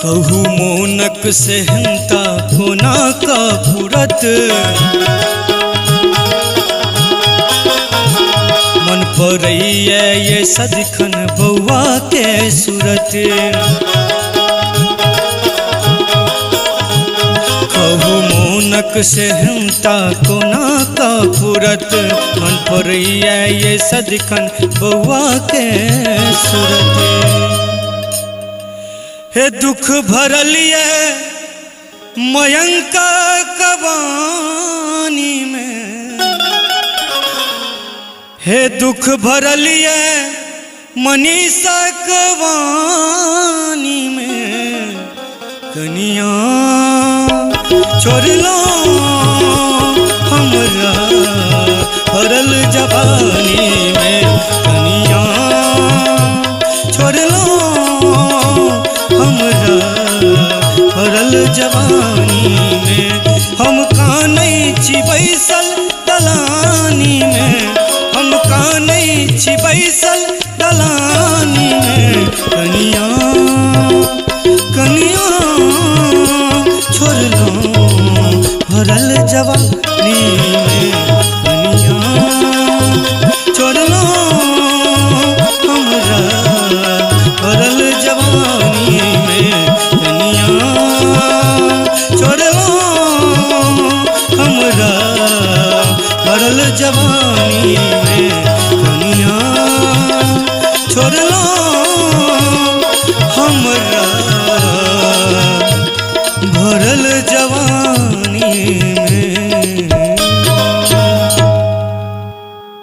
कहू मोनक सेहनता कोना का फुरत मन परैया ये सदिखन बउआ के सूरत। कहू मोनक सेहनता कोना का फुरत मन परैया ये सदिखन बउआ के सूरत। हे दुख भरलिए मयंका कबानी में, हे दुख भरलिए मनीषा कबानी में। कनिया छोड़ लो हमरा भरल जवानी में, कनिया छोड़ लो हमरा भरल जवानी में। हम कानई छी बैसल दलानी में, हम कानई छी बैसल दलानी में। कनिया